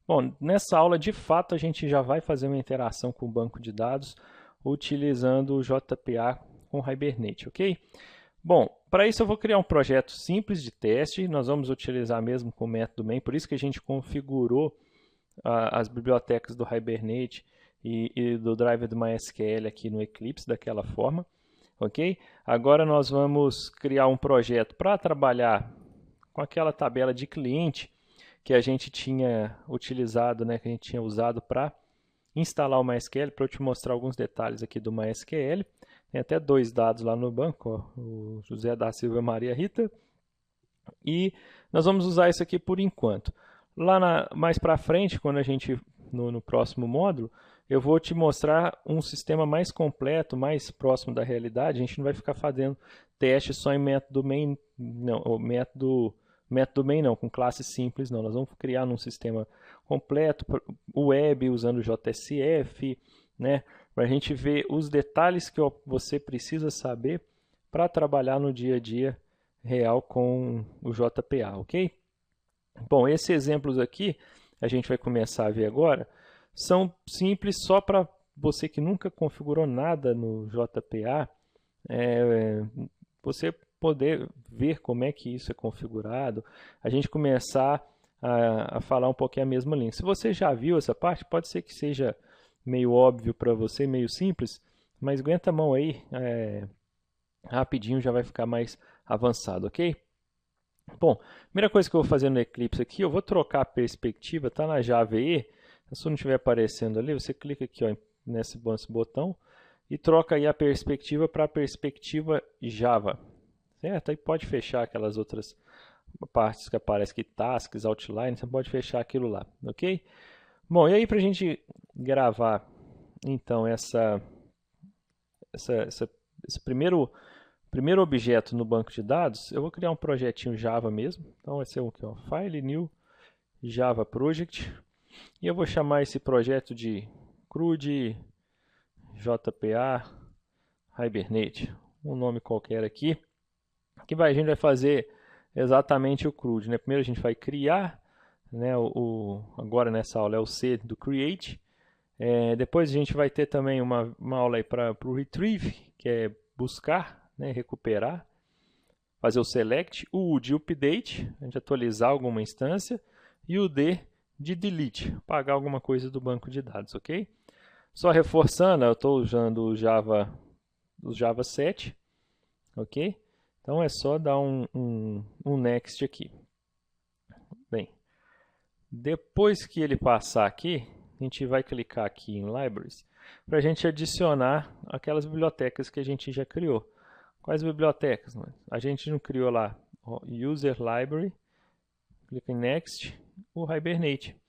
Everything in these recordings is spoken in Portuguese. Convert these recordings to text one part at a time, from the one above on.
Bom, nessa aula de fato a gente já vai fazer uma interação com o banco de dados utilizando o JPA com Hibernate, ok? Bom, para isso eu vou criar um projeto simples de teste, nós vamos utilizar mesmo com o método main, por isso que a gente configurou as bibliotecas do Hibernate e do driver do MySQL aqui no Eclipse daquela forma, ok? Agora nós vamos criar um projeto para trabalhar com aquela tabela de cliente que a gente tinha utilizado, né, que a gente tinha usado para instalar o MySQL, para eu te mostrar alguns detalhes aqui do MySQL. Tem até dois dados lá no banco, ó, o José da Silva e Maria Rita. E nós vamos usar isso aqui por enquanto. Mais para frente, quando a gente no próximo módulo, eu vou te mostrar um sistema mais completo, mais próximo da realidade. A gente não vai ficar fazendo teste só em método main, não, o método main não, com classe simples não. Nós vamos criar num sistema completo, web usando JSF, né, para a gente ver os detalhes que você precisa saber para trabalhar no dia a dia real com o JPA, ok? Bom, esses exemplos aqui, a gente vai começar a ver agora, são simples só para você que nunca configurou nada no JPA, você poder ver como é que isso é configurado, a gente começar a falar um pouquinho a mesma língua. Se você já viu essa parte, pode ser que seja meio óbvio para você, meio simples, mas aguenta a mão aí, rapidinho já vai ficar mais avançado, ok? Bom, primeira coisa que eu vou fazer no Eclipse aqui, eu vou trocar a perspectiva, tá na Java EE, se não estiver aparecendo ali, você clica aqui ó, nesse botão e troca aí a perspectiva para a perspectiva Java, certo? Aí pode fechar aquelas outras partes que aparecem aqui, tasks, outline, você pode fechar aquilo lá, ok? Bom, e aí para a gente gravar, então, esse primeiro objeto no banco de dados, eu vou criar um projetinho Java mesmo. Então vai ser aqui, ó, File, New, Java Project. E eu vou chamar esse projeto de CRUD JPA Hibernate. Um nome qualquer aqui. A gente vai fazer exatamente o CRUD, né? Primeiro a gente vai criar, né, agora nessa aula é o C do Create. Depois a gente vai ter também uma aula para o Retrieve, que é buscar, né, recuperar, fazer o select, o U de update, a gente atualizar alguma instância, e o D de delete, apagar alguma coisa do banco de dados, ok? Só reforçando, eu estou usando o Java 7, ok? Então é só dar um next aqui. Bem, depois que ele passar aqui, a gente vai clicar aqui em Libraries para a gente adicionar aquelas bibliotecas que a gente já criou. Quais bibliotecas? A gente não criou lá User Library, clica em Next, o Hibernate.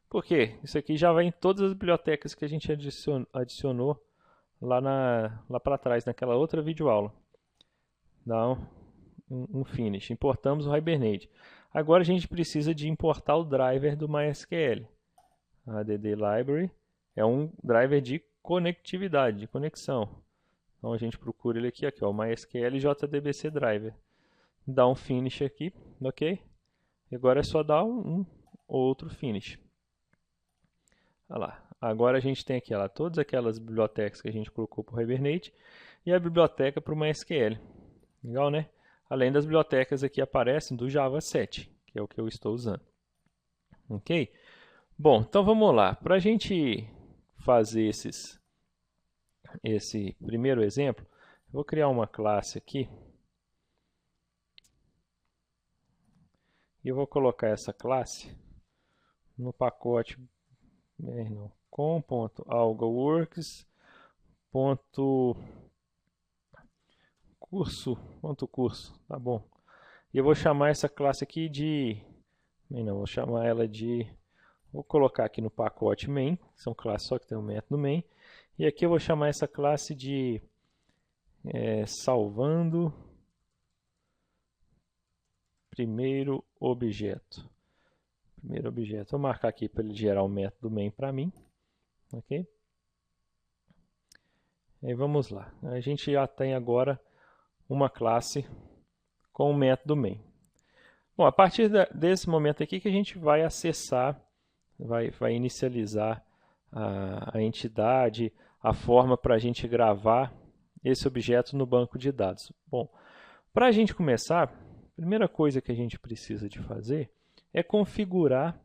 Por quê? Isso aqui já vai em todas as bibliotecas que a gente adicionou lá para trás, naquela outra videoaula. Dá um finish. Importamos o Hibernate. Agora a gente precisa de importar o driver do MySQL. Add Library é um driver de conectividade, de conexão. Então a gente procura ele aqui, ó, o MySQL JDBC Driver. Dá um finish aqui, ok? E agora é só dar um outro finish. Olha lá. Agora a gente tem aqui ó, todas aquelas bibliotecas que a gente colocou para o Hibernate e a biblioteca para o MySQL. Legal, né? Além das bibliotecas aqui aparecem do Java 7, que é o que eu estou usando. Ok? Bom, então vamos lá. Para a gente fazer esse primeiro exemplo, eu vou criar uma classe aqui. E eu vou colocar essa classe no pacote com.algoworks.curso, tá bom. E eu vou chamar essa classe aqui vou chamar ela de, vou colocar aqui no pacote main, são classes só que tem um método main, e aqui eu vou chamar essa classe de salvando primeiro objeto. Vou marcar aqui para ele gerar o método main para mim, ok? E vamos lá, a gente já tem agora uma classe com o método main. Bom, a partir desse momento aqui que a gente vai acessar vai inicializar a entidade, a forma para a gente gravar esse objeto no banco de dados. Bom, para a gente começar, a primeira coisa que a gente precisa de fazer é configurar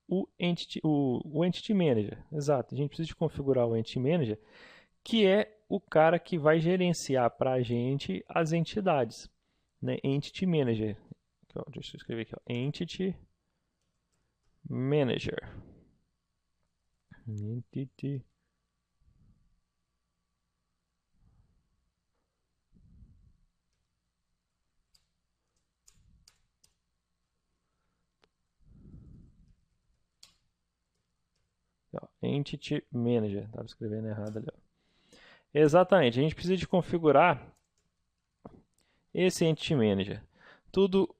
o Entity Manager. Exato, a gente precisa de configurar o Entity Manager, que é o cara que vai gerenciar para a gente as entidades. Né? Entity Manager. Aqui, ó, deixa eu escrever aqui. Ó. Entity Manager. Entity. Entity Manager. Estava escrevendo errado ali. Ó. Exatamente. A gente precisa de configurar esse Entity Manager. Tudo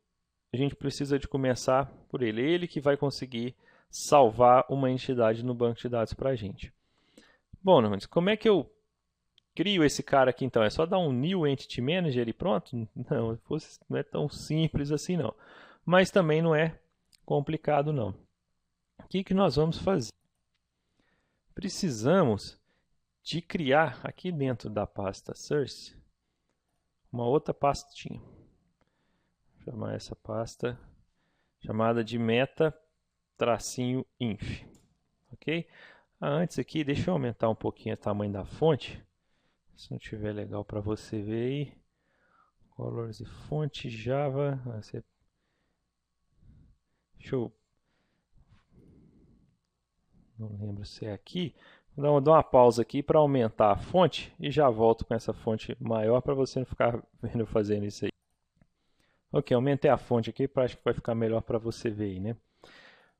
a gente precisa de começar por ele. Ele que vai conseguir salvar uma entidade no banco de dados para a gente. Bom, Normandes, como é que eu crio esse cara aqui então? É só dar um New Entity Manager e pronto? Não é tão simples assim não. Mas também não é complicado não. O que nós vamos fazer? Precisamos de criar aqui dentro da pasta Source uma outra pastinha. Vou chamar essa pasta chamada de meta-inf. Ok? Antes aqui, deixa eu aumentar um pouquinho o tamanho da fonte. Se não estiver legal para você ver aí. Colors e fonte Java. Deixa eu... Não lembro se é aqui. Vou dar uma pausa aqui para aumentar a fonte e já volto com essa fonte maior para você não ficar vendo fazendo isso aí. Ok, aumentei a fonte aqui, acho que vai ficar melhor para você ver aí, né?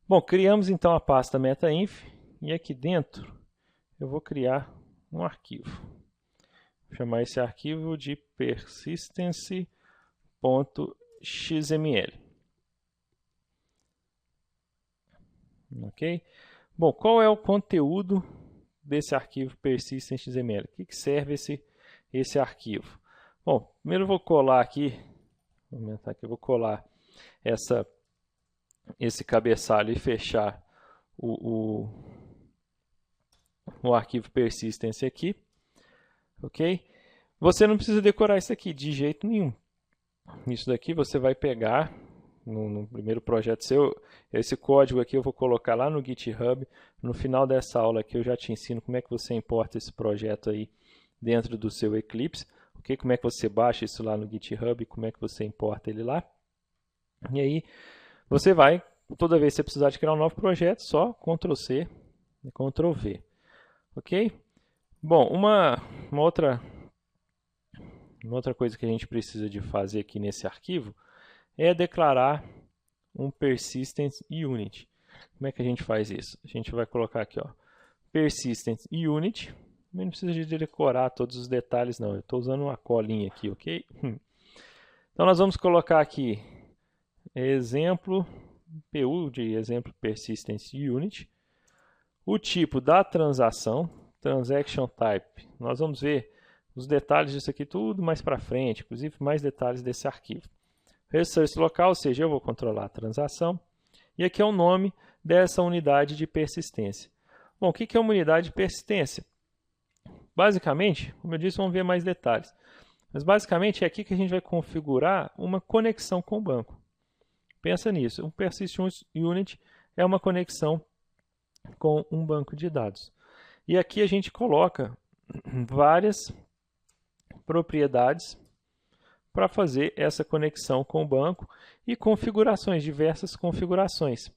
Bom, criamos então a pasta meta-inf e aqui dentro eu vou criar um arquivo. Vou chamar esse arquivo de persistence.xml. Ok? Bom, qual é o conteúdo desse arquivo persistence.xml? O que serve esse arquivo? Bom, primeiro eu vou colar aqui, vou aumentar aqui, eu vou colar esse cabeçalho e fechar o arquivo persistence aqui, ok? Você não precisa decorar isso aqui de jeito nenhum. Isso daqui você vai pegar no primeiro projeto seu. Esse código aqui eu vou colocar lá no GitHub. No final dessa aula aqui eu já te ensino como é que você importa esse projeto aí dentro do seu Eclipse. Okay? Como é que você baixa isso lá no GitHub, como é que você importa ele lá. E aí você vai, toda vez que você precisar de criar um novo projeto, só Ctrl+C e Ctrl+V. Ok? Bom, uma outra coisa que a gente precisa de fazer aqui nesse arquivo é declarar um persistence unit. Como é que a gente faz isso? A gente vai colocar aqui, ó, persistence unit. Não precisa de decorar todos os detalhes, não. Eu estou usando uma colinha aqui, ok? Então, nós vamos colocar aqui exemplo, PU de exemplo persistence unit. O tipo da transação, transaction type. Nós vamos ver os detalhes disso aqui tudo mais para frente, inclusive mais detalhes desse arquivo. Resource local, ou seja, eu vou controlar a transação. E aqui é o nome dessa unidade de persistência. Bom, o que é uma unidade de persistência? Basicamente, como eu disse, vamos ver mais detalhes. Mas basicamente é aqui que a gente vai configurar uma conexão com o banco. Pensa nisso, um persistence unit é uma conexão com um banco de dados. E aqui a gente coloca várias propriedades para fazer essa conexão com o banco e configurações, diversas configurações.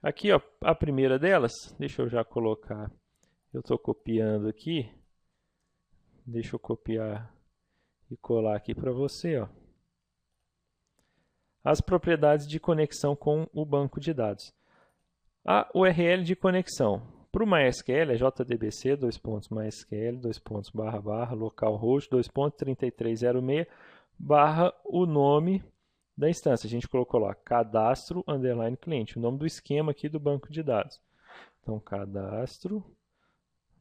Aqui, ó, a primeira delas, deixa eu já colocar, eu estou copiando aqui, deixa eu copiar e colar aqui para você, ó. As propriedades de conexão com o banco de dados. A URL de conexão. Para o MySQL é jdbc, /mysql, localhost, 3306, o nome da instância. A gente colocou lá cadastro _ cliente, o nome do esquema aqui do banco de dados. Então, cadastro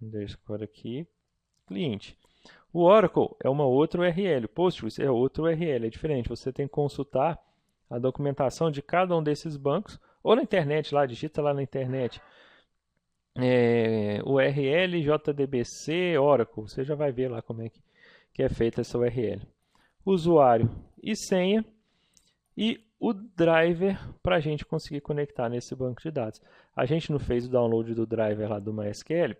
_ aqui, cliente. O Oracle é uma outra URL, o Postgres é outra URL, é diferente. Você tem que consultar a documentação de cada um desses bancos ou na internet lá, digita lá na internet, URL JDBC Oracle, você já vai ver lá como é que é feita essa URL. Usuário e senha e o driver para a gente conseguir conectar nesse banco de dados. A gente não fez o download do driver lá do MySQL,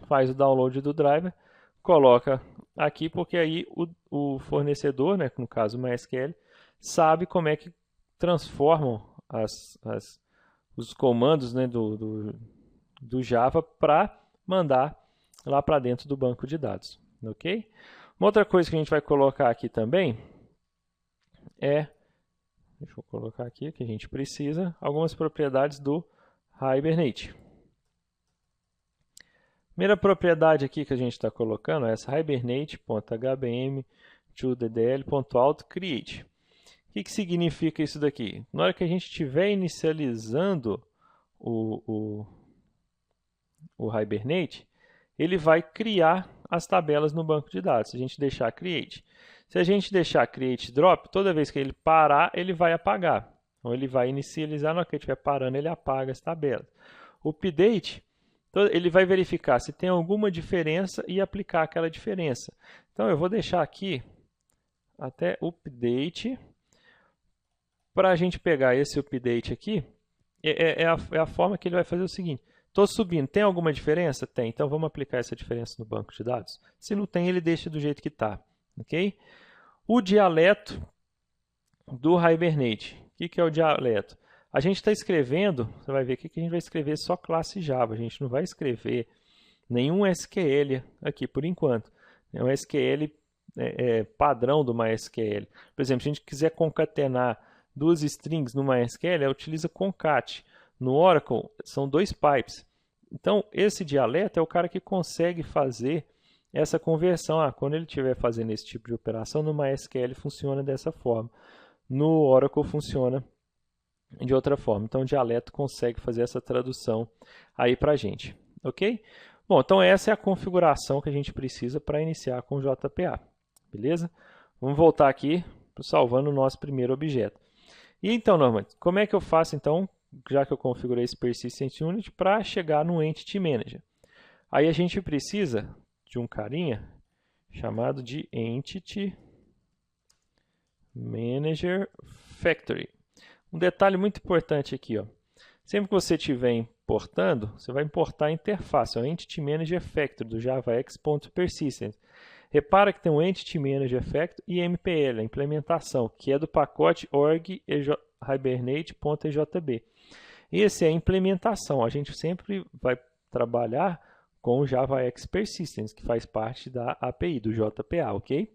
faz o download do driver, coloca aqui, porque aí o fornecedor, né, no caso o MySQL, sabe como é que transformam os comandos, né, do Java para mandar lá para dentro do banco de dados. Ok? Uma outra coisa que a gente vai colocar aqui também deixa eu colocar aqui que a gente precisa, algumas propriedades do Hibernate. Primeira propriedade aqui que a gente está colocando é essa hibernate.hbm2ddl.auto-create. O que significa isso daqui? Na hora que a gente estiver inicializando o Hibernate, ele vai criar as tabelas no banco de dados, se a gente deixar create. Se a gente deixar create drop, toda vez que ele parar, ele vai apagar. Então, ele vai inicializar, na hora que ele estiver parando, ele apaga as tabelas. O update, ele vai verificar se tem alguma diferença e aplicar aquela diferença. Então, eu vou deixar aqui até update, para a gente pegar esse update aqui, é a forma que ele vai fazer o seguinte. Estou subindo, tem alguma diferença? Tem, então vamos aplicar essa diferença no banco de dados. Se não tem, ele deixa do jeito que está. Okay? O dialeto do Hibernate. O que é o dialeto? A gente está escrevendo, você vai ver aqui que a gente vai escrever só classe Java. A gente não vai escrever nenhum SQL aqui por enquanto. É um SQL padrão do MySQL. Por exemplo, se a gente quiser concatenar duas strings no MySQL, utiliza concat. No Oracle, são dois pipes. Então, esse dialeto é o cara que consegue fazer essa conversão. Quando ele estiver fazendo esse tipo de operação, no MySQL funciona dessa forma. No Oracle funciona de outra forma. Então, o dialeto consegue fazer essa tradução aí para a gente. Ok? Bom, então essa é a configuração que a gente precisa para iniciar com o JPA. Beleza? Vamos voltar aqui salvando o nosso primeiro objeto. E então, Norman, como é que eu faço então, já que eu configurei esse Persistent Unit, para chegar no Entity Manager? Aí a gente precisa de um carinha chamado de Entity Manager Factory. Um detalhe muito importante aqui, ó. Sempre que você estiver importando, você vai importar a interface, o Entity Manager Factory do javax.persistent. Repara que tem um Entity Manager Factory e MPL, a implementação, que é do pacote org hibernate.ejb. Esse é a implementação. A gente sempre vai trabalhar com o JavaX Persistence, que faz parte da API, do JPA, ok?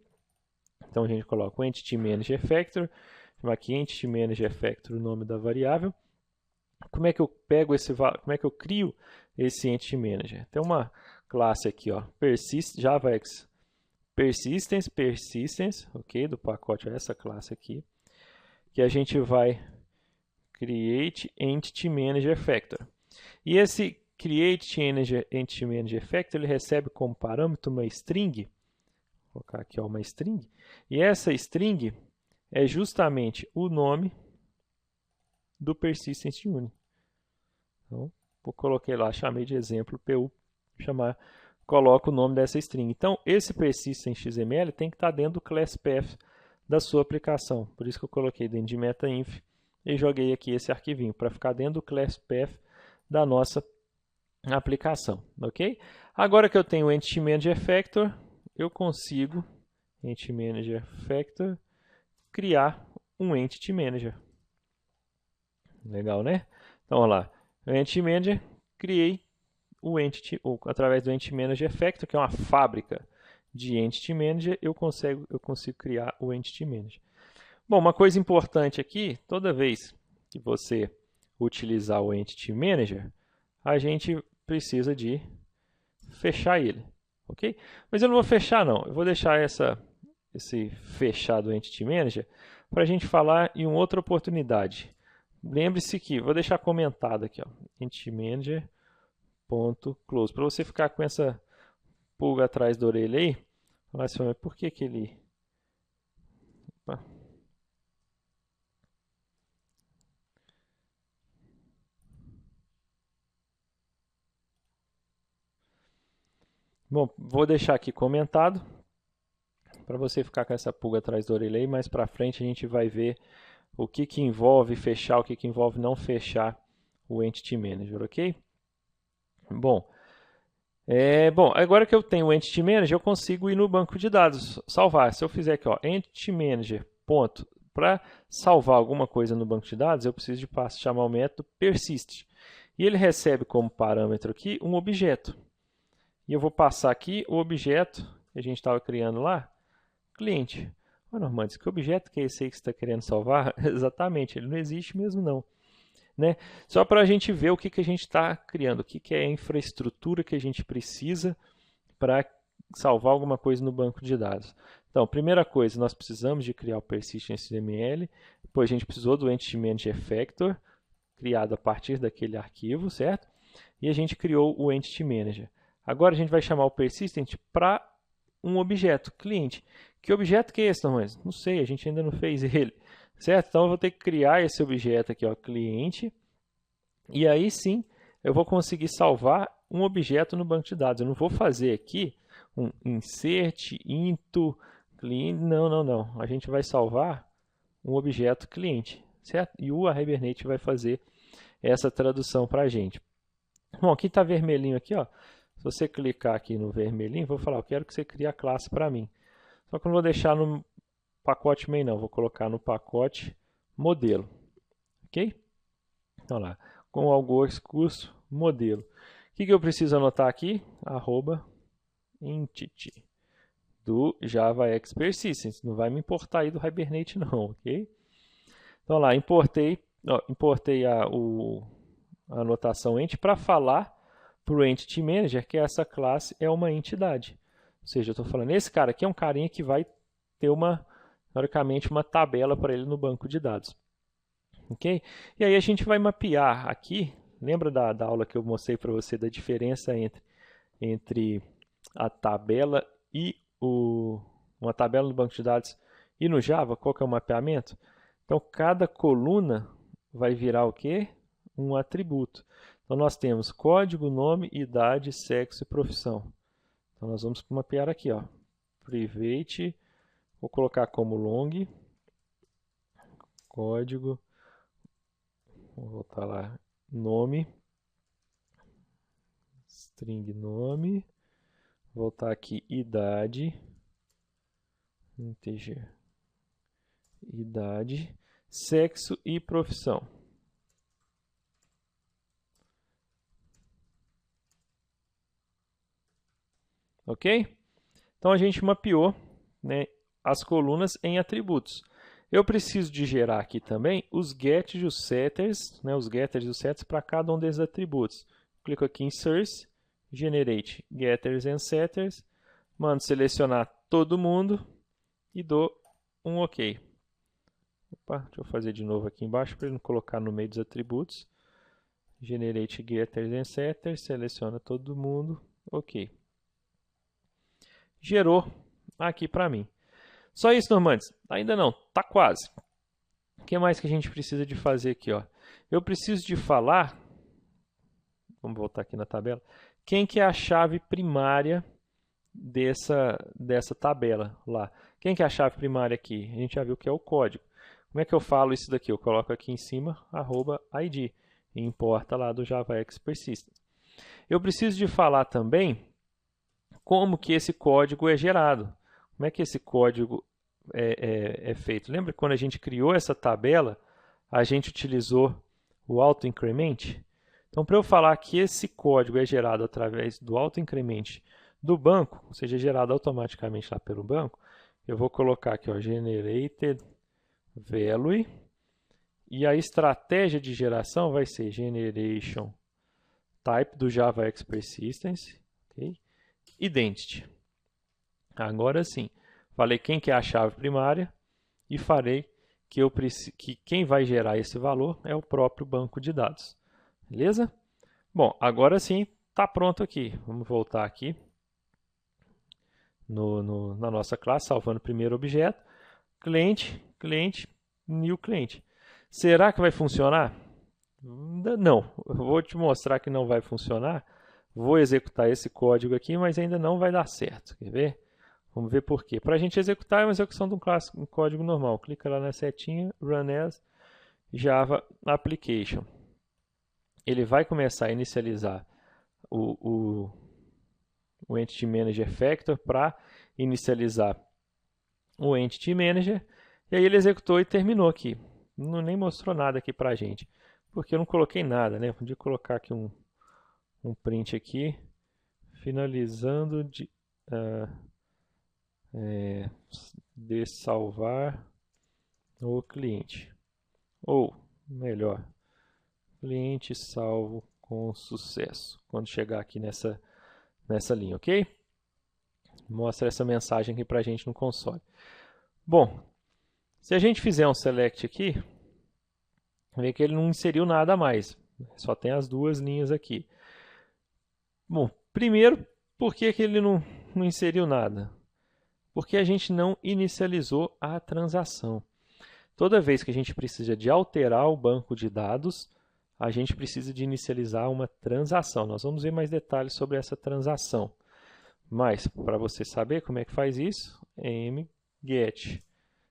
Então a gente coloca o Entity Manager Factory, chama aqui Entity Manager Factory, o nome da variável. Como é que eu pego como é que eu crio esse Entity Manager? Tem uma classe aqui, ó, JavaX Persistence, ok? Do pacote essa classe aqui, que a gente vai create Entity Manager Factory. E esse create Entity Manager Factory, ele recebe como parâmetro uma string, vou colocar aqui ó, uma string, e essa string é justamente o nome do Persistent Unit. Então, eu coloquei lá, chamei de exemplo PU, coloco o nome dessa string. Então, esse Persistent XML tem que estar dentro do class path da sua aplicação. Por isso que eu coloquei dentro de metainf e joguei aqui esse arquivinho, para ficar dentro do class path da nossa aplicação. Ok? Agora que eu tenho o Entity Manager Factor, eu consigo, Entity Manager Factor, criar um Entity Manager. Legal, né? Então, olha lá. O Entity Manager, criei o Entity, através do Entity Manager Factor, que é uma fábrica de Entity Manager, eu consigo criar o Entity Manager. Bom, uma coisa importante aqui, toda vez que você utilizar o Entity Manager, a gente precisa de fechar ele, ok? Mas eu não vou fechar não, eu vou deixar esse fechado Entity Manager para a gente falar em uma outra oportunidade. Lembre-se que, vou deixar comentado aqui, ó, Entity Manager .close, para você ficar com essa pulga atrás da orelha aí, falar assim, mas por que ele... Opa. Bom, vou deixar aqui comentado para você ficar com essa pulga atrás da orelha aí. Mais para frente a gente vai ver o que envolve fechar, o que envolve não fechar o Entity Manager, ok? Bom, agora que eu tenho o Entity Manager, eu consigo ir no banco de dados, salvar. Se eu fizer aqui, ó, Entity Manager, ponto, para salvar alguma coisa no banco de dados, eu preciso de chamar o método persist. E ele recebe como parâmetro aqui um objeto. E eu vou passar aqui o objeto que a gente estava criando lá, cliente. Ô, Normandes, que objeto que é esse aí que você está querendo salvar? Exatamente, ele não existe mesmo não. Né? Só para a gente ver o que a gente está criando, o que é a infraestrutura que a gente precisa para salvar alguma coisa no banco de dados. Então, primeira coisa, nós precisamos de criar o persist.html, depois a gente precisou do Entity Manager Factor, criado a partir daquele arquivo, certo? E a gente criou o Entity Manager. Agora a gente vai chamar o persistent para um objeto, cliente. Que objeto que é esse, Normandes? Não sei, a gente ainda não fez ele. Certo? Então eu vou ter que criar esse objeto aqui, ó, cliente, e aí sim eu vou conseguir salvar um objeto no banco de dados. Eu não vou fazer aqui um insert into cliente, não. A gente vai salvar um objeto cliente, certo? E o Hibernate vai fazer essa tradução para a gente. Bom, aqui está vermelhinho aqui, ó. Se você clicar aqui no vermelhinho, vou falar, eu quero que você crie a classe para mim. Só que eu não vou deixar no pacote main não, vou colocar no pacote modelo, ok? Então lá, com o algoritmo curso modelo. O que eu preciso anotar aqui? @entity do JavaX Persistence. Não vai me importar aí do Hibernate não, ok? Então lá, importei a anotação ent para falar para o Entity Manager que essa classe é uma entidade. Ou seja, eu estou falando, esse cara aqui é um carinha que vai ter teoricamente, uma tabela para ele no banco de dados. Ok? E aí a gente vai mapear aqui, lembra da aula que eu mostrei para você da diferença entre a tabela e uma tabela no banco de dados e no Java, qual que é o mapeamento? Então, cada coluna vai virar o quê? Um atributo. Então, nós temos código, nome, idade, sexo e profissão. Então, nós vamos mapear aqui, ó, private, vou colocar como long, código, vou voltar lá, nome, string nome, voltar aqui, idade, integer, idade, sexo e profissão. Ok? Então a gente mapeou, né, as colunas em atributos. Eu preciso de gerar aqui também os getters e os setters, né, os getters e os setters para cada um desses atributos. Clico aqui em Source, Generate Getters and Setters, mando selecionar todo mundo e dou um OK. Opa, deixa eu fazer de novo aqui embaixo para ele não colocar no meio dos atributos. Generate Getters and Setters, seleciona todo mundo, OK. Gerou aqui para mim. Só isso, Normandes? Ainda não, tá quase. O que mais que a gente precisa de fazer aqui? Ó? Eu preciso de falar, vamos voltar aqui na tabela, quem que é a chave primária dessa tabela lá. Quem que é a chave primária aqui? A gente já viu que é o código. Como é que eu falo isso daqui? Eu coloco aqui em cima, @id, e importa lá do JavaX Persistence. Eu preciso de falar também como que esse código é gerado. Como é que esse código é feito? Lembra que quando a gente criou essa tabela, a gente utilizou o auto-increment? Então, para eu falar que esse código é gerado através do auto-increment do banco, ou seja, gerado automaticamente lá pelo banco, eu vou colocar aqui, ó, generated value, e a estratégia de geração vai ser generation type do JavaX Persistence, okay? Identity. Agora sim, falei quem que é a chave primária e falei que quem vai gerar esse valor é o próprio banco de dados. Beleza? Bom, agora sim está pronto aqui. Vamos voltar aqui na nossa classe, salvando o primeiro objeto. Cliente, new cliente. Será que vai funcionar? Não, eu vou te mostrar que não vai funcionar, Vou executar esse código aqui, mas ainda não vai dar certo. Quer ver? Vamos ver por quê. Para a gente executar, é uma execução de um código normal. Clica lá na setinha, Run as Java Application. Ele vai começar a inicializar o Entity Manager Factor para inicializar o Entity Manager. E aí ele executou e terminou aqui. Não nem mostrou nada aqui para a gente. Porque eu não coloquei nada, né? Podia colocar aqui um print aqui. Finalizando de salvar o cliente. Ou, melhor, cliente salvo com sucesso. Quando chegar aqui nessa linha, ok? Mostra essa mensagem aqui para a gente no console. Bom, se a gente fizer um select aqui, vê que ele não inseriu nada a mais. Só tem as duas linhas aqui. Bom, primeiro, por que ele não inseriu nada? Porque a gente não inicializou a transação. Toda vez que a gente precisa de alterar o banco de dados, a gente precisa de inicializar uma transação. Nós vamos ver mais detalhes sobre essa transação. Mas, para você saber como é que faz isso, mget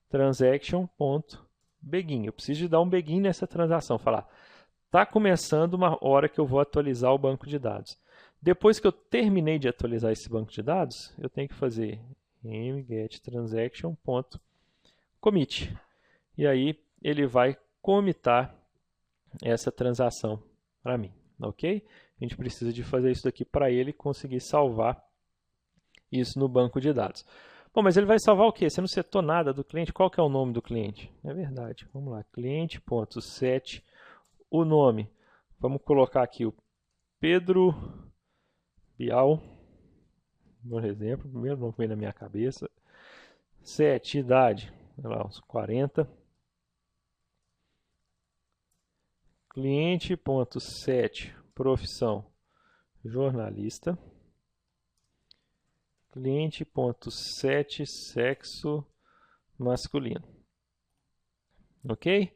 transaction.begin. Eu preciso de dar um begin nessa transação. Falar, está começando uma hora que eu vou atualizar o banco de dados. Depois que eu terminei de atualizar esse banco de dados, eu tenho que fazer mget transaction.commit. E aí ele vai commitar essa transação para mim, ok? A gente precisa de fazer isso daqui para ele conseguir salvar isso no banco de dados. Bom, mas ele vai salvar o quê? Você não setou nada do cliente? Qual que é o nome do cliente? É verdade. Vamos lá, cliente.set, o nome. Vamos colocar aqui o Pedro Bial, por exemplo, primeiro nome que vem na minha cabeça. Set, idade, sei lá, uns 40. Cliente.set, profissão, jornalista. Cliente.set, sexo masculino. Ok?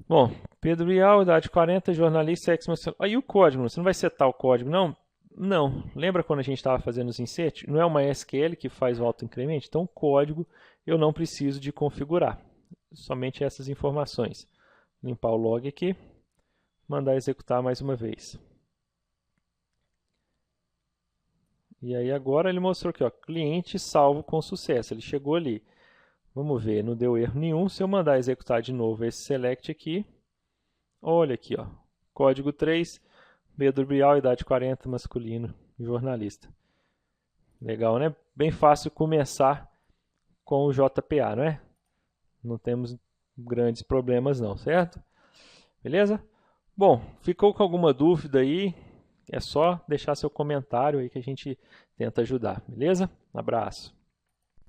Bom, Pedro Bial, idade 40, jornalista, sexo masculino. Aí o código, você não vai setar o código, não? Não. Lembra quando a gente estava fazendo os insert? Não é uma SQL que faz o autoincremento? Então o código eu não preciso de configurar. Somente essas informações. Limpar o log aqui, mandar executar mais uma vez. E aí agora ele mostrou aqui, ó, cliente salvo com sucesso. Ele chegou ali. Vamos ver, não deu erro nenhum. Se eu mandar executar de novo esse select aqui, olha aqui, ó, código 3, Pedro Bial, idade 40, masculino, jornalista. Legal, né? Bem fácil começar com o JPA, não é? Não temos grandes problemas não, certo? Beleza? Bom, ficou com alguma dúvida aí? É só deixar seu comentário aí que a gente tenta ajudar, beleza? Um abraço.